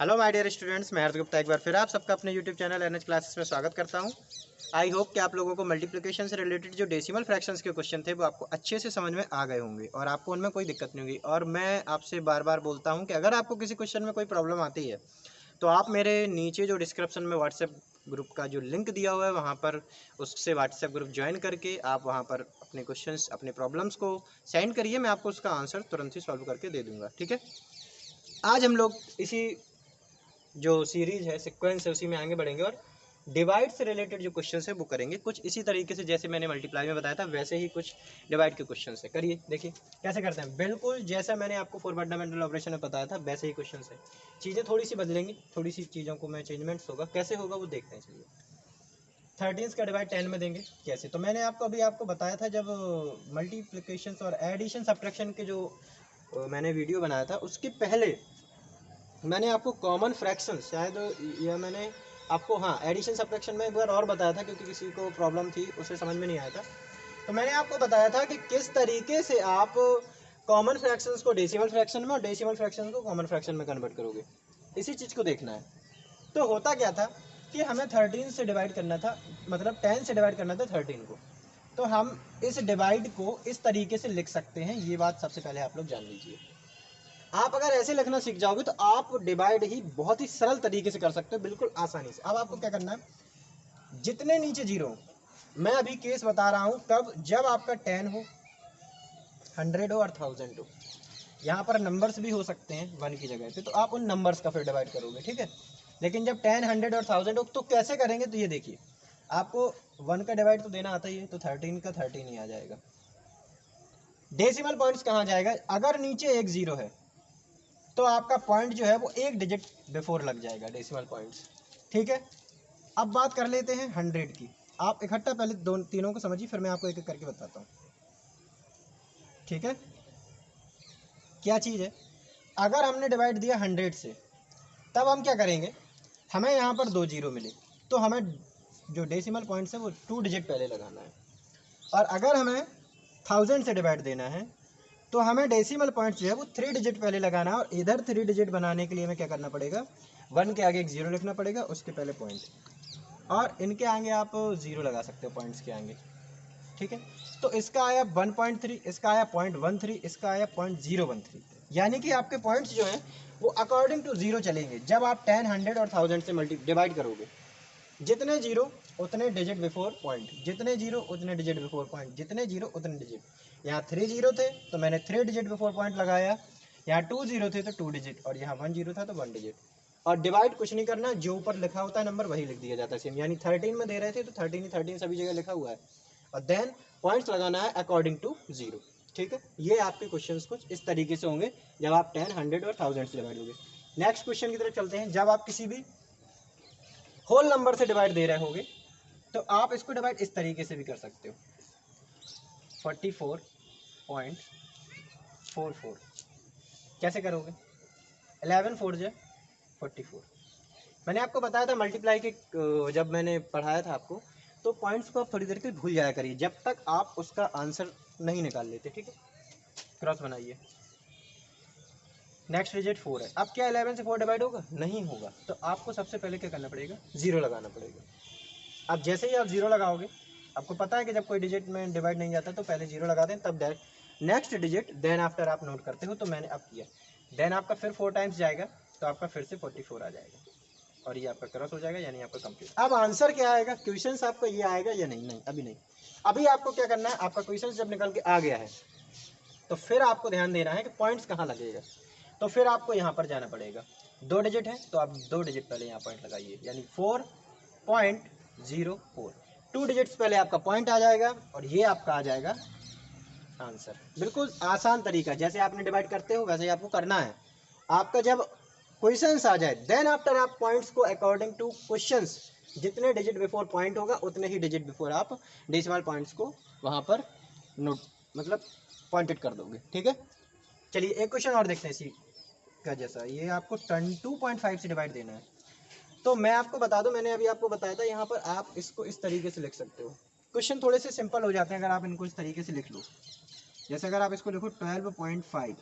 Hello my dear students, मैं हर्ष गुप्ता एक बार फिर आप सबका अपने यूट्यूब चैनल एनएच क्लासेस में स्वागत करता हूं। आई होप कि आप लोगों को मल्टीप्लिकेशन से रिलेटेड जो डेसिमल फ्रैक्शंस के क्वेश्चन थे वो आपको अच्छे से समझ में आ गए होंगे और आपको उनमें कोई दिक्कत नहीं होगी। और मैं आपसे बार बार बोलता हूं कि अगर आपको किसी क्वेश्चन में कोई प्रॉब्लम आती है तो आप मेरे नीचे जो डिस्क्रिप्शन में व्हाट्सएप ग्रुप का जो लिंक दिया हुआ है वहाँ पर उससे व्हाट्सएप ग्रुप ज्वाइन करके आप वहाँ पर अपने क्वेश्चंस अपने प्रॉब्लम्स को सेंड करिए, मैं आपको उसका आंसर तुरंत ही सॉल्व करके दे दूँगा। ठीक है, आज हम लोग इसी जो सीरीज है सीक्वेंस है उसी में आगे बढ़ेंगे और डिवाइड से रिलेटेड जो क्वेश्चन है वो करेंगे कुछ इसी तरीके से जैसे मैंने मल्टीप्लाई में बताया था वैसे ही कुछ डिवाइड के क्वेश्चन है। करिए, देखिए कैसे करते हैं। बिल्कुल जैसा मैंने आपको फोर फंडामेंटल ऑपरेशन में बताया था वैसे ही क्वेश्चन है। चीज़ें थोड़ी सी बदलेंगी, थोड़ी सी चीज़ों को मैं चेंजमेंट्स होगा, कैसे होगा वो देखते हैं। चलिए, 13 का डिवाइड 10 में देंगे कैसे। तो मैंने आपको बताया था जब मल्टीप्लिकेशन और एडिशन सब्ट्रैक्शन के जो मैंने वीडियो बनाया था उसके पहले मैंने आपको कॉमन फ्रैक्शन शायद या मैंने आपको एडिशन सब्ट्रैक्शन में एक बार और बताया था क्योंकि किसी को प्रॉब्लम थी, उसे समझ में नहीं आया था। तो मैंने आपको बताया था कि किस तरीके से आप कॉमन फ्रैक्शंस को डेसिमल फ्रैक्शन में और डेसिमल फ्रैक्शन को कॉमन फ्रैक्शन में कन्वर्ट करोगे। इसी चीज़ को देखना है। तो होता क्या था कि हमें 13 से डिवाइड करना था, मतलब 10 से डिवाइड करना था 13 को। तो हम इस डिवाइड को इस तरीके से लिख सकते हैं, ये बात सबसे पहले आप लोग जान लीजिए। आप अगर ऐसे लिखना सीख जाओगे तो आप डिवाइड ही बहुत ही सरल तरीके से कर सकते हो, बिल्कुल आसानी से। अब आपको क्या करना है, जितने नीचे जीरो, मैं अभी केस बता रहा हूं कब, जब आपका 10 हो, 100 हो और 1000 हो। यहाँ पर नंबर्स भी हो सकते हैं 1 की जगह पे, तो आप उन नंबर्स का फिर डिवाइड करोगे। ठीक है, लेकिन जब 10, 100 और 1000 हो तो कैसे करेंगे, तो ये देखिए, आपको 1 का डिवाइड तो देना आता ही है, तो 13 का 13 ही आ जाएगा। डेसिमल पॉइंट्स कहाँ जाएगा, अगर नीचे एक जीरो है तो आपका पॉइंट जो है वो एक डिजिट बिफोर लग जाएगा डेसिमल पॉइंट्स। ठीक है, अब बात कर लेते हैं 100 की। आप इकट्ठा पहले तीनों को समझिए, फिर मैं आपको एक एक करके बताता हूँ। ठीक है, क्या चीज़ है, अगर हमने डिवाइड दिया 100 से, तब हम क्या करेंगे, हमें यहाँ पर 2 जीरो मिले तो हमें जो डेसिमल पॉइंट्स है वो 2 डिजिट पहले लगाना है। और अगर हमें 1000 से डिवाइड देना है तो हमें डेसिमल पॉइंट जो है वो 3 डिजिट पहले लगाना है। और इधर 3 डिजिट बनाने के लिए हमें क्या करना पड़ेगा, 1 के आगे एक जीरो लिखना पड़ेगा, उसके पहले पॉइंट, और इनके आगे आप जीरो लगा सकते हो पॉइंट्स के आगे। ठीक है, तो इसका आया 1.3, इसका आया 0.13, इसका आया 0.013। यानी कि आपके पॉइंट्स जो हैं वो अकॉर्डिंग टू जीरो चलेंगे जब आप 10, 100 और 1000 से डिवाइड करोगे। जितने जीरो उतने डिजिट बिफोर पॉइंट, जितने जीरो उतने डिजिट बिफोर पॉइंट, जितने जीरो उतने डिजिट। यहाँ 3 जीरो थे तो मैंने 3 डिजिट बिफोर पॉइंट लगाया, यहाँ 2 जीरो थे तो 2 डिजिट, और यहाँ 1 जीरो था तो 1 डिजिट। और डिवाइड कुछ नहीं करना, जो ऊपर लिखा होता है नंबर वही लिख दिया जाता है सेम। यानी 13 में दे रहे थे तो 13 ही 13 सभी जगह लिखा हुआ है, और देन पॉइंट्स लगाना है अकॉर्डिंग टू जीरो। ठीक है, ये आपके क्वेश्चंस कुछ इस तरीके से होंगे जब आप 10, 100 और 1000 से डिवाइड होंगे। नेक्स्ट क्वेश्चन की तरफ चलते हैं। जब आप किसी भी होल नंबर से डिवाइड दे रहे होंगे तो आप इसको डिवाइड इस तरीके से भी कर सकते हो, 44.44। कैसे करोगे, 11 4 जो 44। मैंने आपको बताया था मल्टीप्लाई के, जब मैंने पढ़ाया था आपको, तो पॉइंट्स को आप थोड़ी देर के भूल जाया करिए जब तक आप उसका आंसर नहीं निकाल लेते। ठीक है, क्रॉस बनाइए, नेक्स्ट डिजिट 4 है। अब क्या 11 से 4 डिवाइड होगा, नहीं होगा, तो आपको सबसे पहले क्या करना पड़ेगा, जीरो लगाना पड़ेगा। अब जैसे ही आप जीरो लगाओगे, आपको पता है कि जब कोई डिजिट में डिवाइड नहीं जाता तो पहले जीरो लगा दें, तब नेक्स्ट डिजिट देन आफ्टर आप नोट करते हो, तो मैंने अब किया, देन आपका फिर 4 टाइम्स जाएगा तो आपका फिर से 44 आ जाएगा, और ये आपका क्रॉस हो जाएगा, यानी आपका कंप्लीट। अब आंसर क्या आएगा, क्वेश्चन आपका ये आएगा या नहीं, नहीं अभी नहीं। अभी आपको क्या करना है, आपका क्वेश्चन जब निकल के आ गया है तो फिर आपको ध्यान देना है कि पॉइंट्स कहाँ लगेगा। तो फिर आपको यहाँ पर जाना पड़ेगा, 2 डिजिट है तो आप 2 डिजिट पहले यहाँ पॉइंट लगाइए, यानी 4.04। 2 डिजिट्स पहले आपका पॉइंट आ जाएगा और ये आपका आ जाएगा आंसर। बिल्कुल आसान तरीका, जैसे आपने डिवाइड करते हो वैसे ही आपको करना है। आपका जब क्वेश्चंस आ जाए देन आफ्टर आप पॉइंट्स को अकॉर्डिंग टू क्वेश्चंस, जितने डिजिट बिफोर पॉइंट होगा उतने ही डिजिट बिफोर आप डेसिमल पॉइंट्स को वहाँ पर नोट मतलब पॉइंटेड कर दोगे। ठीक है, चलिए एक क्वेश्चन और देखते हैं इसी का जैसा। ये आपको 22.5 से डिवाइड देना है। तो मैं आपको बता दूं, मैंने अभी आपको बताया था, यहाँ पर आप इसको इस तरीके से लिख सकते हो। क्वेश्चन थोड़े से सिंपल हो जाते हैं अगर आप इनको इस तरीके से लिख लो। जैसे अगर आप इसको लिखो 12.5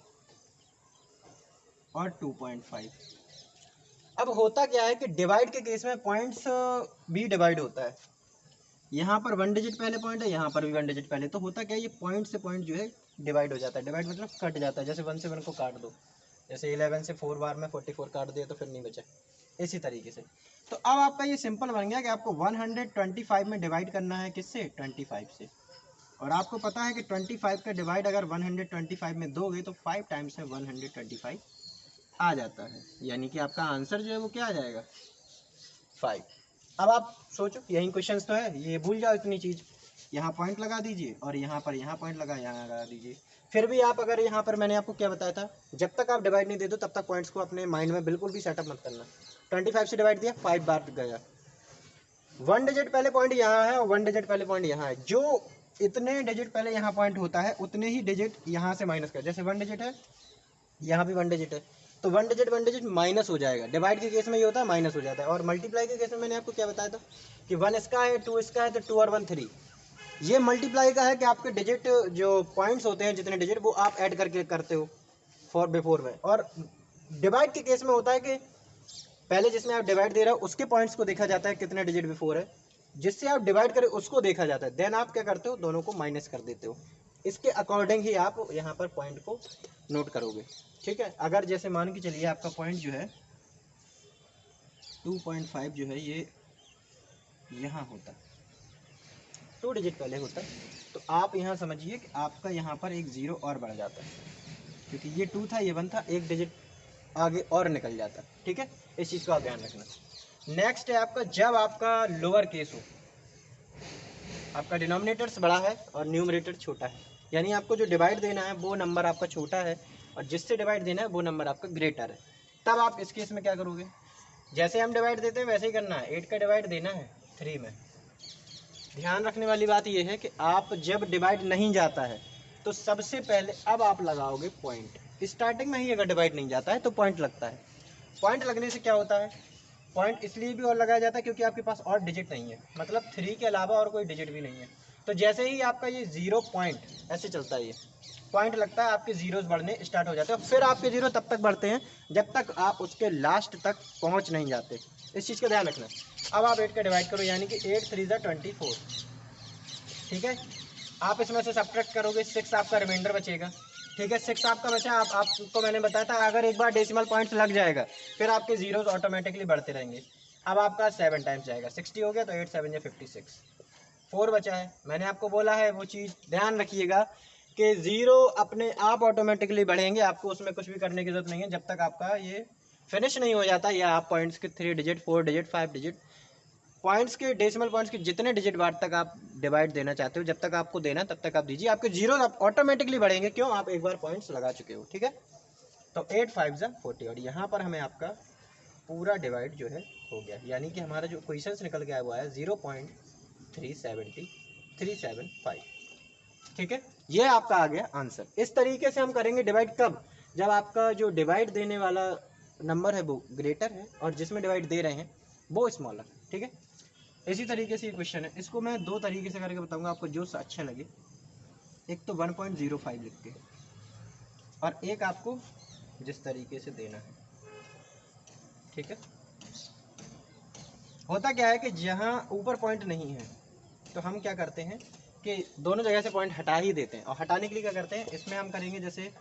और 2.5। अब होता क्या है कि डिवाइड के केस में पॉइंट्स भी डिवाइड होता है। यहाँ पर 1 डिजिट पहले पॉइंट है, यहाँ पर भी 1 डिजिट पहले, तो होता क्या है, ये पॉइंट से पॉइंट जो है डिवाइड हो जाता है। डिवाइड मतलब कट जाता है, जैसे 1 से 1 को काट दो, जैसे 11 से 4 बार में 44 काट दिया तो फिर नहीं बचा, इसी तरीके से। तो अब आपका ये सिंपल बन गया कि आपको 125 में डिवाइड करना है, किससे, 25 से। और आपको पता है कि 25 का डिवाइड अगर 125 में दोगे तो 5 टाइम्स में 125 आ जाता है, यानी कि आपका आंसर जो है वो क्या आ जाएगा, 5। अब आप सोचो, यही क्वेश्चन तो है, ये भूल जाओ इतनी चीज़, यहाँ पॉइंट लगा दीजिए और यहाँ पर यहाँ पॉइंट लगा, यहाँ लगा दीजिए। फिर भी आप अगर यहाँ पर, मैंने आपको क्या बताया था, जब तक आप डिवाइड नहीं दे दो तब तक पॉइंट्स को अपने माइंड में बिल्कुल भी सेटअप मत करना। 25 से डिवाइड दिया, 5 बार गया, 1 डिजिट पहले पॉइंट यहाँ है और 1 डिजिट पहले पॉइंट यहाँ है, जो इतने डिजिट पहले यहाँ पॉइंट होता है उतने ही डिजिट यहाँ से माइनस कर, जैसे 1 डिजिट है, यहाँ भी 1 डिजिट है, तो 1 डिजिट माइनस हो जाएगा। डिवाइड के केस में ये होता है माइनस हो जाता है, और मल्टीप्लाई के केस में मैंने आपको क्या बताया था कि 1 इसका है, 2 इसका है, तो 2 और 1 3। ये मल्टीप्लाई का है कि आपके डिजिट जो पॉइंट्स होते हैं, जितने डिजिट वो आप ऐड करके करते हो फॉर बिफोर में। और डिवाइड के केस में होता है कि पहले जिसमें आप डिवाइड दे रहे हो उसके पॉइंट्स को देखा जाता है कितने डिजिट बिफोर है, जिससे आप डिवाइड करें उसको देखा जाता है, देन आप क्या करते हो, दोनों को माइनस कर देते हो। इसके अकॉर्डिंग ही आप यहाँ पर पॉइंट को नोट करोगे, ठीक है। अगर जैसे मान के चलिए आपका पॉइंट जो है 2.5 जो है ये यहाँ होता, 2 डिजिट पहले होता, तो आप यहाँ समझिए कि आपका यहाँ पर एक ज़ीरो और बढ़ जाता है, क्योंकि ये 2 था, ये 1 था, एक डिजिट आगे और निकल जाता, ठीक है। इस चीज़ का आप ध्यान रखना। नेक्स्ट है आपका, जब आपका लोअर केस हो, आपका डिनोमिनेटर्स बड़ा है और न्यूमरेटर छोटा है, यानी आपको जो डिवाइड देना है वो नंबर आपका छोटा है और जिससे डिवाइड देना है वो नंबर आपका ग्रेटर है, तब आप इस केस में क्या करोगे, जैसे हम डिवाइड देते हैं वैसे ही करना है। 8 का डिवाइड देना है 3 में। ध्यान रखने वाली बात यह है कि आप जब डिवाइड नहीं जाता है तो सबसे पहले अब आप लगाओगे पॉइंट। स्टार्टिंग में ही अगर डिवाइड नहीं जाता है तो पॉइंट लगता है। पॉइंट लगने से क्या होता है, पॉइंट इसलिए भी और लगाया जाता है क्योंकि आपके पास और डिजिट नहीं है, मतलब 3 के अलावा और कोई डिजिट भी नहीं है। तो जैसे ही आपका ये 0 पॉइंट ऐसे चलता है, ये पॉइंट लगता है, आपके जीरोस बढ़ने स्टार्ट हो जाते हैं। फिर आपके जीरो तब तक बढ़ते हैं जब तक आप उसके लास्ट तक पहुंच नहीं जाते। इस चीज़ का ध्यान रखना। अब आप 8 का डिवाइड करो, यानी कि 8 3 24, ठीक है। आप इसमें से सब्ट्रैक्ट करोगे, 6 आपका रिमाइंडर बचेगा, ठीक है। 6 आपका बचा। आपको मैंने बताया था अगर एक बार डेसिमल पॉइंट्स लग जाएगा फिर आपके जीरोस ऑटोमेटिकली बढ़ते रहेंगे। अब आपका 7 टाइम्स जाएगा, 60 हो गया, तो 8 7 या 56, 4 बचा है। मैंने आपको बोला है वो चीज़ ध्यान रखिएगा कि ज़ीरो अपने आप ऑटोमेटिकली बढ़ेंगे, आपको उसमें कुछ भी करने की जरूरत नहीं है जब तक आपका ये फिनिश नहीं हो जाता, या आप पॉइंट्स के 3 डिजिट 4 डिजिट 5 डिजिट पॉइंट्स के डेसिमल पॉइंट्स के जितने डिजिट बार तक आप डिवाइड देना चाहते हो, जब तक आपको देना तब तक आप दीजिए, आपके जीरो ऑटोमेटिकली बढ़ेंगे। क्यों, आप एक बार पॉइंट्स लगा चुके हो, ठीक है। तो 8 5 जा 40, और यहाँ पर हमें आपका पूरा डिवाइड जो है हो गया, यानी कि हमारा जो क्वेश्चन निकल के आया हुआ है 0.375, ठीक है। ये आपका आ गया आंसर। इस तरीके से हम करेंगे डिवाइड, कब, जब आपका जो डिवाइड देने वाला नंबर है वो ग्रेटर है और जिसमें डिवाइड दे रहे हैं वो स्मॉलर, ठीक है। इसी तरीके से ये क्वेश्चन है, इसको मैं 2 तरीके से करके बताऊंगा, आपको जो अच्छा लगे। एक तो 1.05 लिख के, और एक आपको जिस तरीके से देना है, ठीक है। होता क्या है कि जहाँ ऊपर पॉइंट नहीं है तो हम क्या करते हैं कि दोनों जगह से पॉइंट हटा ही देते हैं, और हटाने के लिए क्या करते हैं, इसमें हम करेंगे जैसे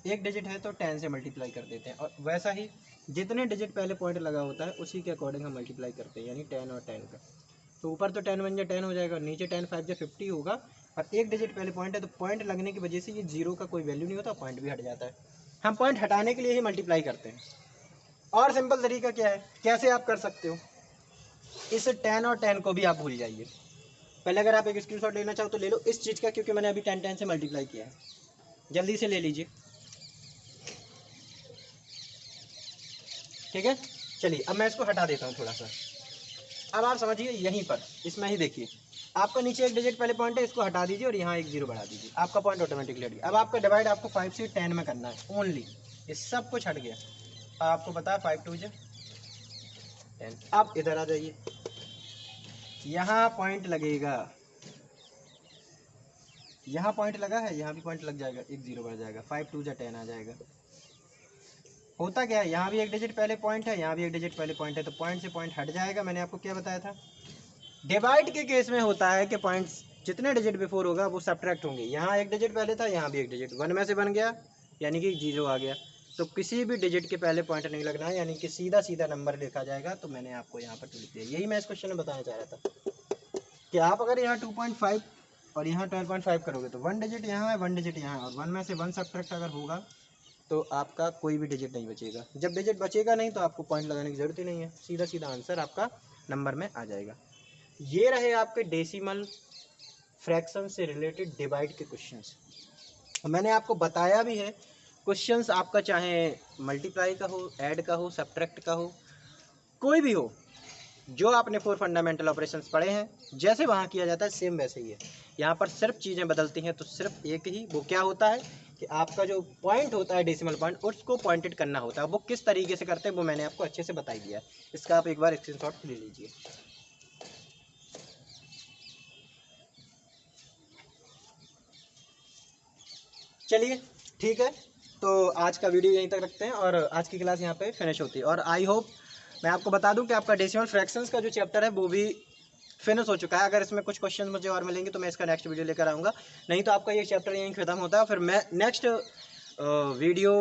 एक डिजिट है तो 10 से मल्टीप्लाई कर देते हैं, और वैसा ही जितने डिजिट पहले पॉइंट लगा होता है उसी के अकॉर्डिंग हम मल्टीप्लाई करते हैं, यानी 10 और 10 का। तो ऊपर तो 10 1 जा 10 हो जाएगा, नीचे 10 5 जा 50 होगा, और एक डिजिट पहले पॉइंट है तो पॉइंट लगने की वजह से ये जीरो का कोई वैल्यू नहीं होता, पॉइंट भी हट जाता है। हम पॉइंट हटाने के लिए ही मल्टीप्लाई करते हैं। और सिंपल तरीका क्या है, कैसे आप कर सकते हो, इस 10 और 10 को भी आप भूल जाइए। पहले अगर आप एक स्क्रीनशॉट लेना चाहो तो ले लो इस चीज़ का, क्योंकि मैंने अभी 10 10 से मल्टीप्लाई किया है, जल्दी से ले लीजिए, ठीक है। चलिए अब मैं इसको हटा देता हूँ थोड़ा सा। अब आप समझिए यहीं पर, इसमें ही देखिए, आपका नीचे एक डिजिट पहले पॉइंट है, इसको हटा दीजिए और यहाँ एक जीरो बढ़ा दीजिए, आपका पॉइंट ऑटोमेटिकली हट गया। अब आपका डिवाइड आपको 5 से 10 में करना है ओनली, ये सब कुछ हट गया। आपको पता है 5 2 10। अब इधर आ जाइए, यहाँ पॉइंट लगेगा, यहाँ पॉइंट लगा है, यहाँ भी पॉइंट लग जाएगा, एक जीरो बढ़ जाएगा, 5 2 10 आ जाएगा। होता क्या है, यहाँ भी एक डिजिट पहले पॉइंट है, यहाँ भी एक डिजिट पहले पॉइंट है, तो पॉइंट से पॉइंट हट जाएगा। मैंने आपको क्या बताया था, डिवाइड के केस में होता है कि पॉइंट्स जितने डिजिट बिफोर होगा वो सब्ट्रैक्ट होंगे। यहाँ एक डिजिट पहले था, यहाँ भी एक डिजिट, 1 में से बन गया यानी कि 0 आ गया। तो किसी भी डिजिट के पहले पॉइंट नहीं लगना है, यानी कि सीधा सीधा नंबर लिखा जाएगा। तो मैंने आपको यहाँ पर लिख दिया, यही मैं इस क्वेश्चन में बताना चाह रहा था कि आप अगर यहाँ 2.5 और यहाँ 12.5 करोगे तो 1 डिजिट यहाँ है, 1 डिजिट यहाँ है, और 1 में से 1 सब्ट्रैक्ट अगर होगा तो आपका कोई भी डिजिट नहीं बचेगा। जब डिजिट बचेगा नहीं तो आपको पॉइंट लगाने की ज़रूरत ही नहीं है, सीधा सीधा आंसर आपका नंबर में आ जाएगा। ये रहे आपके डेसिमल फ्रैक्शन से रिलेटेड डिवाइड के क्वेश्चंस। मैंने आपको बताया भी है, क्वेश्चंस आपका चाहे मल्टीप्लाई का हो, ऐड का हो, सब्ट्रैक्ट का हो, कोई भी हो, जो आपने 4 फंडामेंटल ऑपरेशंस पढ़े हैं जैसे वहाँ किया जाता है सेम वैसे ही है। यहाँ पर सिर्फ चीज़ें बदलती हैं, तो सिर्फ एक ही, वो क्या होता है कि आपका जो पॉइंट होता है डेसिमल पॉइंट, उसको पॉइंटेड करना होता है। वो किस तरीके से करते हैं वो मैंने आपको अच्छे से बता दिया है। इसका आप एक बार स्क्रीनशॉट ले लीजिए। चलिए ठीक है, तो आज का वीडियो यहीं तक रखते हैं और आज की क्लास यहाँ पे फिनिश होती है। और आई होप, मैं आपको बता दूं कि आपका डेसिमल फ्रैक्शंस का जो चैप्टर है वो भी फिनिश हो चुका है। अगर इसमें कुछ क्वेश्चन मुझे और मिलेंगे तो मैं इसका नेक्स्ट वीडियो लेकर आऊँगा, नहीं तो आपका ये चैप्टर यहीं ख़त्म होता है। फिर मैं नेक्स्ट वीडियो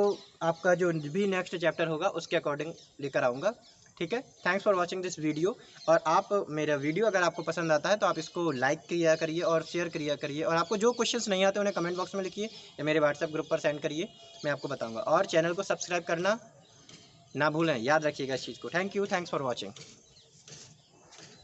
आपका जो भी नेक्स्ट चैप्टर होगा उसके अकॉर्डिंग लेकर आऊँगा। ठीक है, thanks for watching this video. और आप मेरा वीडियो अगर आपको पसंद आता है तो आप इसको लाइक किया करिए और शेयर किया करिए, और आपको जो क्वेश्चंस नहीं आते उन्हें कमेंट बॉक्स में लिखिए या मेरे व्हाट्सएप ग्रुप पर सेंड करिए, मैं आपको बताऊंगा। और चैनल को सब्सक्राइब करना ना भूलें, याद रखिएगा इस चीज़ को। Thank you, thanks for watching.